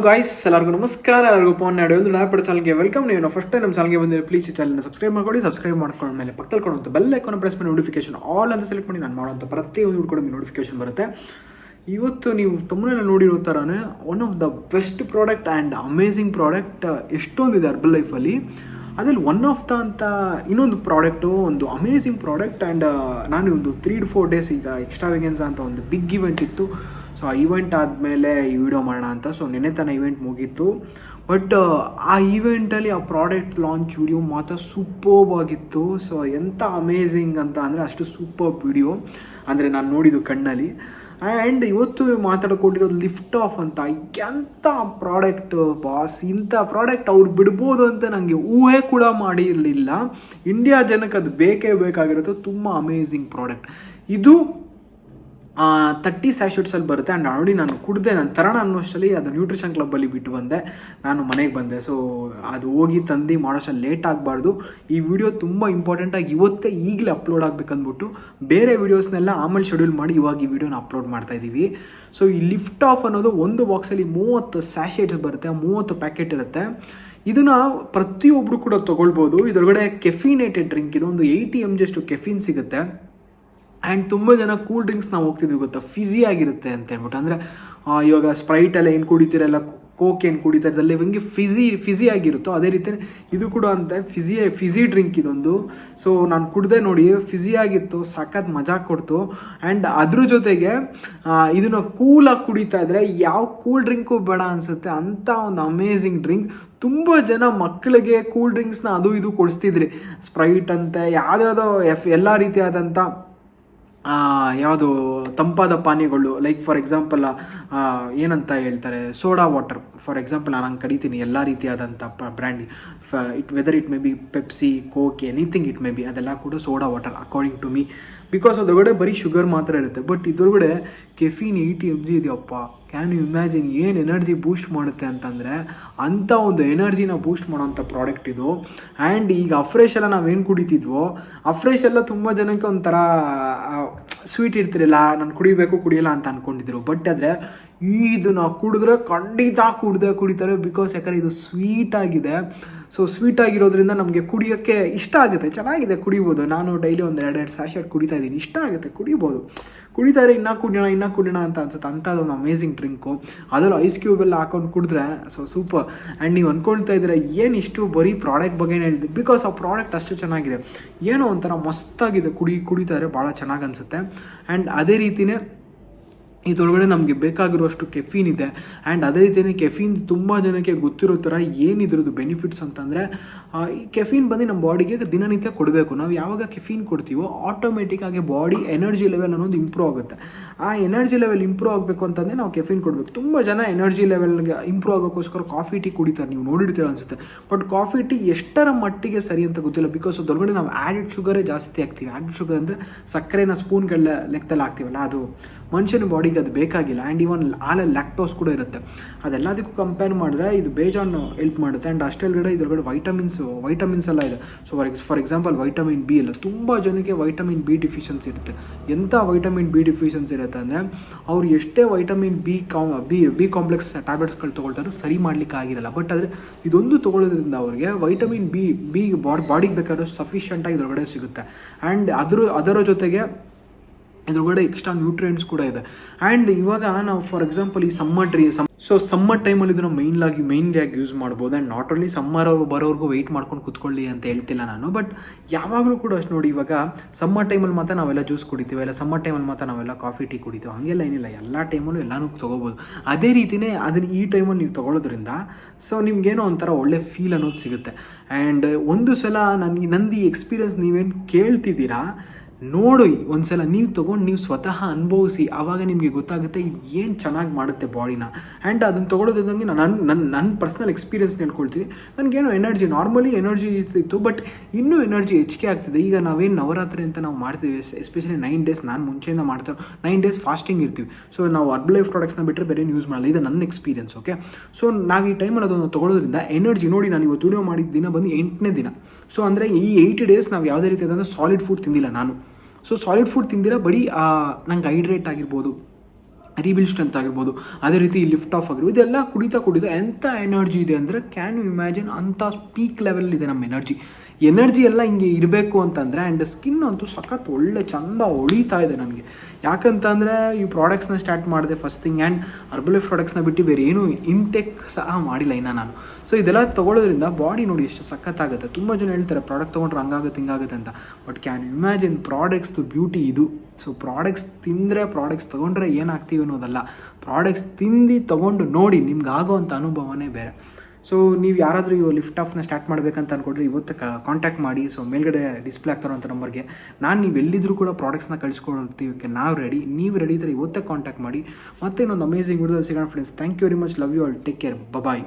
Guys, ಎಲ್ಲರಿಗೂ ನಮಸ್ಕಾರ. ಎಲ್ಲರಿಗೂ ಫೋನ್ ನಾಡು ಒಂದು ನ್ಯಾಪಡ ಚಾನಲ್ಗೆ ವೆಲ್ಕಮ್. ನೀವು ಫಸ್ಟ್ ಟೈಮ್ ನಮ್ಮ ಚಾನಲ್ಗೆ ಬಂದರೆ ಪ್ಲೀಸ್ ಈ ಚಾನಲ್ನ ಸಬ್ಸ್ಕ್ರೈಬ್ ಮಾಡ್ಕೊಳ್ಳಿ. ಸಬ್ಸ್ಕ್ರೈಬ್ ಮಾಡ್ಕೊಂಡ್ಮೇಲೆ ಪಕ್ಕದಲ್ಲಿ ಕೊಡುವಂಥ ಬೆಲ್ ಐಕಾನ್ ಪ್ರೆಸ್ ಮಾಡಿ ನೋಟಿಫಿಕೇಶನ್ ಆಲ್ ಅಂತ ಸೆಲೆಕ್ಟ್ ಮಾಡಿ ನಾನು ಮಾಡುವಂಥ ಪ್ರತಿಯೊಂದು ಕೂಡ ನೋಟಿಫಿಕೇಶನ್ ಬರುತ್ತೆ. ಇವತ್ತು ನೀವು ತಮ್ಮನೆಲ್ಲ ನೋಡಿರೋ ಥರನೇ one of the best product and amazing product ಎಷ್ಟೊಂದಿದೆ ಅರ್ಬಲ್ ಲೈಫಲ್ಲಿ. ಅದ್ರಲ್ಲಿ ಒನ್ ಆಫ್ ದ ಅಂತ ಇನ್ನೊಂದು ಪ್ರಾಡಕ್ಟು, ಒಂದು ಅಮೇಝಿಂಗ್ ಪ್ರಾಡಕ್ಟ್. ಆ್ಯಂಡ್ ನಾನು ಒಂದು 3 to 4 days ಈಗ ಎಕ್ಸ್ಟ್ರಾವೆಗೆನ್ಸ್ ಅಂತ ಒಂದು ಬಿಗ್ ಇವೆಂಟ್ ಇತ್ತು. ಸೊ ಆ ಈವೆಂಟ್ ಆದಮೇಲೆ ಈ ವಿಡಿಯೋ ಮಾಡೋಣ ಅಂತ. ಸೊ ನೆನ್ನೆ ತನ ಈವೆಂಟ್ ಮುಗೀತು. ಬಟ್ ಆ ಈವೆಂಟಲ್ಲಿ ಆ ಪ್ರಾಡಕ್ಟ್ ಲಾಂಚ್ ವಿಡಿಯೋ ಮಾತ್ರ ಸೂಪರ್ಬ್ ಆಗಿತ್ತು. ಸೊ ಎಂಥ ಅಮೇಝಿಂಗ್ ಅಂತ ಅಂದರೆ ಅಷ್ಟು ಸೂಪರ್ಬ್ ವಿಡಿಯೋ ಅಂದರೆ ನಾನು ನೋಡಿದ್ದು ಕಣ್ಣಲ್ಲಿ. ಆ್ಯಂಡ್ ಇವತ್ತು ಮಾತಾಡಿಕೊಂಡಿರೋದು ಲಿಫ್ಟ್ ಆಫ್ ಅಂತ. ಎಂಥ ಪ್ರಾಡಕ್ಟ್ ಬಾಸ್, ಇಂಥ ಪ್ರಾಡಕ್ಟ್ ಅವ್ರು ಬಿಡ್ಬೋದು ಅಂತ ನನಗೆ ಊಹೆ ಕೂಡ ಮಾಡಿರಲಿಲ್ಲ. ಇಂಡಿಯಾ ಜನಕ್ಕೆ ಅದು ಬೇಕೇ ಬೇಕಾಗಿರುತ್ತೆ. ತುಂಬ ಅಮೇಝಿಂಗ್ ಪ್ರಾಡಕ್ಟ್ ಇದು. 30 ಸ್ಯಾಶೆಟ್ಸಲ್ಲಿ ಬರುತ್ತೆ. ಆ್ಯಂಡ್ ಆಲ್ರೆಡಿ ನಾನು ಕುಡಿದೆ. ನಾನು ತರೋಣ ಅನ್ನೋಷ್ಟರಲ್ಲಿ ಅದು ನ್ಯೂಟ್ರಿಷನ್ ಕ್ಲಬ್ಬಲ್ಲಿ ಬಿಟ್ಟು ಬಂದೆ, ನಾನು ಮನೆಗೆ ಬಂದೆ. ಸೊ ಅದು ಹೋಗಿ ತಂದು ಮಾಡೋಷ್ಟಲ್ಲಿ ಲೇಟ್ ಆಗಬಾರ್ದು. ಈ ವಿಡಿಯೋ ತುಂಬ ಇಂಪಾರ್ಟೆಂಟಾಗಿ ಇವತ್ತೇ ಈಗಲೇ ಅಪ್ಲೋಡ್ ಆಗಬೇಕಂದ್ಬಿಟ್ಟು ಬೇರೆ ವೀಡಿಯೋಸ್ನೆಲ್ಲ ಆಮೇಲೆ ಶೆಡ್ಯೂಲ್ ಮಾಡಿ ಇವಾಗ ಈ ವಿಡಿಯೋನ ಅಪ್ಲೋಡ್ ಮಾಡ್ತಾಯಿದ್ದೀವಿ. ಸೊ ಈ ಲಿಫ್ಟ್ ಆಫ್ ಅನ್ನೋದು ಒಂದು ಬಾಕ್ಸಲ್ಲಿ 30 ಸ್ಯಾಶೆಟ್ಸ್ ಬರುತ್ತೆ, 30 ಪ್ಯಾಕೆಟ್ ಇರುತ್ತೆ. ಇದನ್ನು ಪ್ರತಿಯೊಬ್ಬರು ಕೂಡ ತೊಗೊಳ್ಬೋದು. ಇದರೊಳಗಡೆ ಕೆಫಿನೇಟೆಡ್ ಡ್ರಿಂಕ್, ಇದು ಒಂದು 80 mg ಕೆಫಿನ್ ಸಿಗುತ್ತೆ. ಆ್ಯಂಡ್ ತುಂಬ ಜನ ಕೂಲ್ ಡ್ರಿಂಕ್ಸ್ ನಾವು ಹೋಗ್ತಿದ್ವಿ ಗೊತ್ತಾ, ಫಿಝಿ ಆಗಿರುತ್ತೆ ಅಂತ ಹೇಳ್ಬಿಟ್ಟು. ಅಂದರೆ ಇವಾಗ ಸ್ಪ್ರೈಟ್ ಎಲ್ಲ ಏನು ಕುಡಿತೀರಲ್ಲ, ಕೋಕ್ ಏನು ಕುಡಿತಾರಲ್ಲ, ಇವಂಗೆ ಫಿಝಿ ಆಗಿರುತ್ತೋ ಅದೇ ರೀತಿ ಇದು ಕೂಡ ಅಂತ ಫಿಝಿ ಡ್ರಿಂಕ್ ಇದೊಂದು. ಸೊ ನಾನು ಕುಡ್ದೆ ನೋಡಿ, ಫಿಝಿ ಆಗಿತ್ತು, ಸಖತ್ ಮಜಾ ಕೊಡ್ತು. ಆ್ಯಂಡ್ ಅದ್ರ ಜೊತೆಗೆ ಇದನ್ನು ಕೂಲಾಗಿ ಕುಡಿತಾ ಇದ್ರೆ ಯಾವ ಕೂಲ್ ಡ್ರಿಂಕು ಬೇಡ ಅನಿಸುತ್ತೆ ಅಂಥ ಒಂದು ಅಮೇಝಿಂಗ್ ಡ್ರಿಂಕ್. ತುಂಬ ಜನ ಮಕ್ಕಳಿಗೆ ಕೂಲ್ ಡ್ರಿಂಕ್ಸ್ನ ಅದು ಇದು ಕೊಡಿಸ್ತಿದ್ರಿ, ಸ್ಪ್ರೈಟ್ ಅಂತೆ, ಯಾವುದ್ಯಾವುದೋ ಎಲ್ಲ ರೀತಿಯಾದಂಥ ಯಾವುದು ತಂಪಾದ ಪಾನೀಯಗಳು, ಲೈಕ್ ಫಾರ್ ಎಕ್ಸಾಂಪಲ್ ಏನಂತ ಹೇಳ್ತಾರೆ, ಸೋಡಾ ವಾಟರ್ ಫಾರ್ ಎಕ್ಸಾಂಪಲ್. ನಾನು ಕಡಿತೀನಿ ಎಲ್ಲ ರೀತಿಯಾದಂಥ brand, whether it may be Pepsi, Coke, anything it may be, ಅದೆಲ್ಲ ಕೂಡ soda water according to me. Because ಅದರೊಳಗಡೆ ಬರೀ ಶುಗರ್ ಮಾತ್ರ ಇರುತ್ತೆ. ಬಟ್ ಇದ್ರೊಳಗಡೆ ಕೆಫಿನ್ 80 mg ಇದೆಯಪ್ಪ. ಕ್ಯಾನ್ ಯು ಇಮ್ಯಾಜಿನ್ ಏನು ಎನರ್ಜಿ ಬೂಸ್ಟ್ ಮಾಡುತ್ತೆ ಅಂತಂದರೆ, ಅಂಥ ಒಂದು ಎನರ್ಜಿನ ಬೂಸ್ಟ್ ಮಾಡೋಂಥ ಪ್ರಾಡಕ್ಟ್ ಇದು. ಆ್ಯಂಡ್ ಈಗ ಅಫ್ರೆಶ್ ಎಲ್ಲ ನಾವೇನು ಕುಡಿತಿದ್ವೋ, ಅಫ್ರೆಶ್ ಎಲ್ಲ ತುಂಬ ಜನಕ್ಕೆ ಒಂಥರ ಸ್ವೀಟ್ ಇರ್ತಿರಲ್ಲ, ನಾನು ಕುಡಿಯಲ್ಲ ಅಂತ ಅಂದ್ಕೊಂಡಿದ್ರು. ಬಟ್ ಆದರೆ ಇದು ನಾವು ಕುಡಿದ್ರೆ ಖಂಡಿತ ಕುಡಿತಾರೆ. ಬಿಕಾಸ್ ಯಾಕಂದರೆ ಇದು ಸ್ವೀಟ್ ಆಗಿದೆ. ಸೊ ಸ್ವೀಟ್ ಆಗಿರೋದ್ರಿಂದ ನಮಗೆ ಕುಡಿಯೋಕ್ಕೆ ಇಷ್ಟ ಆಗುತ್ತೆ, ಚೆನ್ನಾಗಿದೆ, ಕುಡಿಬೋದು. ನಾನು ಡೈಲಿ ಒಂದು 2 ಸ್ಯಾಶೆಟ್ ಕುಡಿತಾ ಇದ್ದೀನಿ, ಇಷ್ಟ ಆಗುತ್ತೆ, ಕುಡಿತಾರೆ. ಇನ್ನೂ ಕುಡಿಯೋಣ ಅಂತ ಅನ್ಸುತ್ತೆ. ಅಂಥದ್ದೊಂದು ಅಮೇಝಿಂಗ್ ಡ್ರಿಂಕು. ಅದರಲ್ಲೂ ಐಸ್ ಕ್ಯೂಬ್ ಎಲ್ಲ ಹಾಕೊಂಡು ಕುಡಿದ್ರೆ ಸೊ ಸೂಪರ್. ಆ್ಯಂಡ್ ನೀವು ಅಂದ್ಕೊಳ್ತಾ ಇದ್ದೀರಾ ಏನು ಇಷ್ಟು ಬರೀ ಪ್ರಾಡಕ್ಟ್ ಬಗ್ಗೆ ಹೇಳಿದೆ, ಬಿಕಾಸ್ ಆ ಪ್ರಾಡಕ್ಟ್ ಅಷ್ಟು ಚೆನ್ನಾಗಿದೆ, ಏನೋ ಒಂಥರ ಮಸ್ತಾಗಿದೆ, ಕುಡಿತಾರೆ ಭಾಳ ಚೆನ್ನಾಗಿ ಅನಿಸುತ್ತೆ. ಆ್ಯಂಡ್ ಅದೇ ರೀತಿಯೇ ಇದರೊಳಗಡೆ ನಮಗೆ ಬೇಕಾಗಿರುವಷ್ಟು ಕೆಫೀನ್ ಇದೆ. ಆ್ಯಂಡ್ ಅದೇ ರೀತಿಯೇ ಕೆಫೀನ್ ತುಂಬ ಜನಕ್ಕೆ ಗೊತ್ತಿರೋ ಥರ ಏನಿದ್ರದ್ದು ಬೆನಿಫಿಟ್ಸ್ ಅಂತಂದರೆ, ಈ ಕೆಫೀನ್ ಬಂದು ನಮ್ಮ ಬಾಡಿಗೆ ದಿನನಿತ್ಯ ಕೊಡಬೇಕು. ನಾವು ಯಾವಾಗ ಕೆಫೀನ್ ಕೊಡ್ತೀವೋ ಆಟೋಮೆಟಿಕ್ಕಾಗಿ ಬಾಡಿ ಎನರ್ಜಿ ಲೆವೆಲ್ ಅನ್ನೋದು ಇಂಪ್ರೂವ್ ಆಗುತ್ತೆ. ಆ ಎನರ್ಜಿ ಲೆವೆಲ್ ಇಂಪ್ರೂವ್ ಆಗಬೇಕು ಅಂತಂದರೆ ನಾವು ಕೆಫೀನ್ ಕೊಡಬೇಕು. ತುಂಬ ಜನ ಎನರ್ಜಿ ಲೆವೆಲ್ಗೆ ಇಂಪ್ರೂವ್ ಆಗೋಕ್ಕೋಸ್ಕರ ಕಾಫಿ ಟೀ ಕುಡಿತಾರೆ, ನೀವು ನೋಡಿರ್ತೀರ ಅನಿಸುತ್ತೆ. ಬಟ್ ಕಾಫಿ ಟೀ ಎಷ್ಟರ ಮಟ್ಟಿಗೆ ಸರಿ ಅಂತ ಗೊತ್ತಿಲ್ಲ. ಬಿಕಾಸ್ ಅದರೊಳಗಡೆ ನಾವು ಆ್ಯಡೆಡ್ ಶುಗರೇ ಜಾಸ್ತಿ ಆಗ್ತೀವಿ. ಆ್ಯಡೆಡ್ ಶುಗರ್ ಅಂದರೆ ಸಕ್ಕರೆನ ಸ್ಪೂನ್ಗಳ ಲೆಕ್ಕದಲ್ಲಿ ಹಾಕ್ತೀವಲ್ಲ, ಅದು ಮನುಷ್ಯನ ಬಾಡಿಗೆ ಅದು ಬೇಕಾಗಿಲ್ಲ. ಆ್ಯಂಡ್ ಇವನ್ ಹಾಲಲ್ಲಿ ಲ್ಯಾಕ್ಟೋಸ್ ಕೂಡ ಇರುತ್ತೆ. ಅದೆಲ್ಲದಕ್ಕೂ ಕಂಪೇರ್ ಮಾಡಿದ್ರೆ ಇದು ಬೇಜಾನ್ ಹೆಲ್ಪ್ ಮಾಡುತ್ತೆ. ಆ್ಯಂಡ್ ಅಷ್ಟೆಲ್ಲಗಡೆ ಇದರೊಳಗಡೆ ವೈಟಮಿನ್ಸ್ ಎಲ್ಲ ಇದೆ. So for example vitamin B ಎಲ್ಲ, ತುಂಬ ಜನಕ್ಕೆ ವೈಟಮಿನ್ ಬಿ ಡಿಫಿಷಿಯನ್ಸಿ ಇರುತ್ತೆ. ಎಂಥ ವೈಟಮಿನ್ ಬಿ ಡಿಫಿಷಿಯನ್ಸಿ ಇರುತ್ತೆ ಅಂದರೆ, ಅವ್ರು ಎಷ್ಟೇ ವೈಟಮಿನ್ ಬಿ ಕಾಂಪ್ಲೆಕ್ಸ್ ಟ್ಯಾಬ್ಲೆಟ್ಸ್ಗಳು ತೊಗೊಳ್ತಾರೆ, ಸರಿ ಮಾಡಲಿಕ್ಕೆ ಆಗಿರಲ್ಲ. ಬಟ್ ಆದರೆ ಇದೊಂದು ತೊಗೊಳ್ಳೋದ್ರಿಂದ ಅವ್ರಿಗೆ ವೈಟಮಿನ್ ಬಿ ಬಾಡಿಗೆ ಬೇಕಾದಷ್ಟು ಸಫಿಷಿಯೆಂಟಾಗಿ ಇದರೊಳಗಡೆ ಸಿಗುತ್ತೆ. ಆ್ಯಂಡ್ ಅದರ ಜೊತೆಗೆ ಇದ್ರೊಳಗಡೆ ಎಕ್ಸ್ಟ್ರಾ ನ್ಯೂಟ್ರಿಯೆಂಟ್ಸ್ ಕೂಡ ಇದೆ. ಆ್ಯಂಡ್ ಇವಾಗ ನಾವು ಫಾರ್ ಎಕ್ಸಾಂಪಲ್ ಈ ಸಮ್ಮರ್ ಟೈಮಲ್ಲಿ ಇದನ್ನು ಮೇಯ್ನ್ಲಿಯಾಗಿ ಯೂಸ್ ಮಾಡ್ಬೋದು. ಆ್ಯಂಡ್ ನಾಟ್ ಓನ್ಲಿ ಸಮ್ಮರ್ ಬರೋವರೆಗೂ ವೆಯ್ಟ್ ಮಾಡ್ಕೊಂಡು ಕೂತ್ಕೊಳ್ಳಿ ಅಂತ ಹೇಳ್ತಿಲ್ಲ ನಾನು. ಬಟ್ ಯಾವಾಗಲೂ ಕೂಡ ಅಷ್ಟು ನೋಡಿ, ಇವಾಗ ಸಮ್ಮರ್ ಟೈಮಲ್ಲಿ ಮಾತ್ರ ನಾವೆಲ್ಲ ಜ್ಯೂಸ್ ಕುಡಿತೀವಿ, ಇಲ್ಲ ಸಮ್ಮರ್ ಟೈಮಲ್ಲಿ ಮಾತ್ರ ನಾವೆಲ್ಲ ಕಾಫಿ ಟೀ ಕುಡಿತೀವಿ, ಹಾಗೆಲ್ಲ ಏನಿಲ್ಲ, ಎಲ್ಲ ಟೈಮಲ್ಲೂ ಎಲ್ಲನೂ ತೊಗೋಬೋದು. ಅದೇ ರೀತಿಯೇ ಅದನ್ನು ಈ ಟೈಮಲ್ಲಿ ನೀವು ತೊಗೊಳೋದ್ರಿಂದ ಸೊ ನಿಮ್ಗೇನೋ ಒಂಥರ ಒಳ್ಳೆ ಫೀಲ್ ಅನ್ನೋದು ಸಿಗುತ್ತೆ. ಆ್ಯಂಡ್ ಒಂದು ಸಲ ನಂದು ಈ ಎಕ್ಸ್ಪೀರಿಯನ್ಸ್ ನೀವೇನು ಕೇಳ್ತಿದ್ದೀರಾ ನೋಡಿ, ಒಂದ್ಸಲ ನೀವು ತೊಗೊಂಡು ನೀವು ಸ್ವತಃ ಅನುಭವಿಸಿ, ಆವಾಗ ನಿಮಗೆ ಗೊತ್ತಾಗುತ್ತೆ ಇದು ಏನು ಚೆನ್ನಾಗಿ ಮಾಡುತ್ತೆ ಬಾಡಿನ. ಆ್ಯಂಡ್ ಅದನ್ನು ತೊಗೊಳೋದಂಗೆ ನನ್ನ ಪರ್ಸ್ನಲ್ ಎಕ್ಸ್ಪೀರಿಯನ್ಸ್ ಹೇಳ್ಕೊಳ್ತೀನಿ. ನನಗೇನೋ ನಾರ್ಮಲಿ ಎನರ್ಜಿ ಇತ್ತು, ಬಟ್ ಇನ್ನೂ ಎನರ್ಜಿ ಹೆಚ್ಚಿಗೆ ಆಗ್ತಿದೆ. ಈಗ ನಾವೇನು ನವರಾತ್ರಿ ಅಂತ ನಾವು ಮಾಡ್ತೀವಿ, ಎಸ್ಪೆಷಲಿ 9 days, ನಾನು ಮುಂಚೆಯಿಂದ ಮಾಡ್ತೇವೆ, 9 days ಫಾಸ್ಟಿಂಗ್ ಇರ್ತೀವಿ. ಸೊ ನಾವು ಹರ್ಬಲ್ ಲೈಫ್ ಪ್ರಾಡಕ್ಟ್ಸ್ನ ಬಿಟ್ಟರೆ ಬೇರೆ ಯೂಸ್ ಮಾಡಲ್ಲ. ಇದು ನನ್ನ ಎಕ್ಸ್ಪೀರಿಯನ್ಸ್. ಓಕೆ, ಸೊ ನಾವು ಈ ಟೈಮಲ್ಲಿ ಅದನ್ನು ತೊಗೊಳೋದ್ರಿಂದ ಎನರ್ಜಿ ನೋಡಿ, ನಾನು ಇವತ್ತು ವಿಡಿಯೋ ಮಾಡಿದ ದಿನ ಬಂದು 8ನೇ ದಿನ. ಸೊ ಅಂದರೆ ಈ 8 days ನಾವು ಯಾವುದೇ ರೀತಿಯಾದಂಥ ಸಾಲಿಡ್ ಫುಡ್ ತಿಂದಿಲ್ಲ ನಾನು. ಸೊ ಸಾಲಿಡ್ ಫುಡ್ ತಿಂದಿರ ಬರೀ ನಂಗೆ ಹೈಡ್ರೇಟ್ ಆಗಿರ್ಬೋದು, ರೀಬಿಲ್ ಸ್ಟ್ರೆಂತ್ ಆಗಿರ್ಬೋದು, ಅದೇ ರೀತಿ ಲಿಫ್ಟ್ ಆಫ್ ಆಗಿರ್ಬೋದು, ಇದೆಲ್ಲ ಕುಡಿತಾ ಎಂಥ ಎನರ್ಜಿ ಇದೆ ಅಂದರೆ ಕ್ಯಾನ್ ಯು ಇಮ್ಯಾಜಿನ್ ಅಂಥ ಪೀಕ್ ಲೆವೆಲ್ ಇದೆ ನಮ್ಮ ಎನರ್ಜಿ ಎಲ್ಲ ಹಿಂಗೆ ಇರಬೇಕು ಅಂತಂದರೆ. ಆ್ಯಂಡ್ ಸ್ಕಿನ್ ಅಂತೂ ಸಖತ್ ಒಳ್ಳೆ ಚಂದ ಹೊಳಿತಾ ಇದೆ ನನಗೆ. ಯಾಕಂತಂದರೆ ಈ ಪ್ರಾಡಕ್ಟ್ಸ್ನ ಸ್ಟಾರ್ಟ್ ಮಾಡಿದೆ ಫಸ್ಟ್ ಥಿಂಗ್, ಆ್ಯಂಡ್ ಹರ್ಬಲೈಫ್ ಪ್ರಾಡಕ್ಟ್ಸ್ನ ಬಿಟ್ಟು ಬೇರೆ ಏನೂ ಇಂಟೆಕ್ ಸಹ ಮಾಡಿಲ್ಲ ಇನ್ನು ನಾನು. ಸೊ ಇದೆಲ್ಲ ತೊಗೊಳ್ಳೋದ್ರಿಂದ ಬಾಡಿ ನೋಡಿ ಎಷ್ಟು ಸಖತ್ತಾಗುತ್ತೆ. ತುಂಬ ಜನ ಹೇಳ್ತಾರೆ ಪ್ರಾಡಕ್ಟ್ ತೊಗೊಂಡ್ರೆ ಹಂಗಾಗುತ್ತೆ ಹಿಂಗಾಗುತ್ತೆ ಅಂತ, ಬಟ್ ಕ್ಯಾನ್ ಯು ಇಮ್ಯಾಜಿನ್ ಪ್ರಾಡಕ್ಟ್ಸ್ದು ಬ್ಯೂಟಿ ಇದು. ಸೊ ಪ್ರಾಡಕ್ಟ್ಸ್ ತಿಂದರೆ, ಪ್ರಾಡಕ್ಟ್ಸ್ ತೊಗೊಂಡ್ರೆ ಏನಾಗ್ತೀವಿ ಅನ್ನೋದಲ್ಲ, ಪ್ರಾಡಕ್ಟ್ಸ್ ತೊಗೊಂಡು ನೋಡಿ ನಿಮ್ಗೆ ಆಗೋವಂಥ ಅನುಭವನೇ ಬೇರೆ. ಸೊ ನೀವು ಯಾರಾದರೂ ಇವಾಗ ಲಿಫ್ಟ್ ಆಫ್ನ ಸ್ಟಾರ್ಟ್ ಮಾಡಬೇಕಂತ ಅಂದ್ಕೊಂಡ್ರೆ ಇವತ್ತು ಕಾಂಟ್ಯಾಕ್ಟ್ ಮಾಡಿ. ಸೊ ಮೇಲ್ಗಡೆ ಡಿಸ್ಪ್ಲೇ ಆಗ್ತಾರಂಥ ನಂಬರ್ಗೆ ನೀವು ಎಲ್ಲಿದ್ದರೂ ಕೂಡ ಪ್ರಾಡಕ್ಟ್ಸ್ನ ಕಳಿಸ್ಕೊಡ್ತೀವಿ, ನಾವು ರೆಡಿ, ನೀವು ರೆಡಿ ಇದ್ದರೆ ಇವತ್ತೇ ಕಾಂಟ್ಯಾಕ್ಟ್ ಮಾಡಿ. ಮತ್ತೆ ಇನ್ನೊಂದು ಅಮೇಸಿಂಗ್ ವಿಡಿಯೋದಲ್ಲಿ ಸಿಗೋಣ friends. Thank you very much, love you all, take care, bye.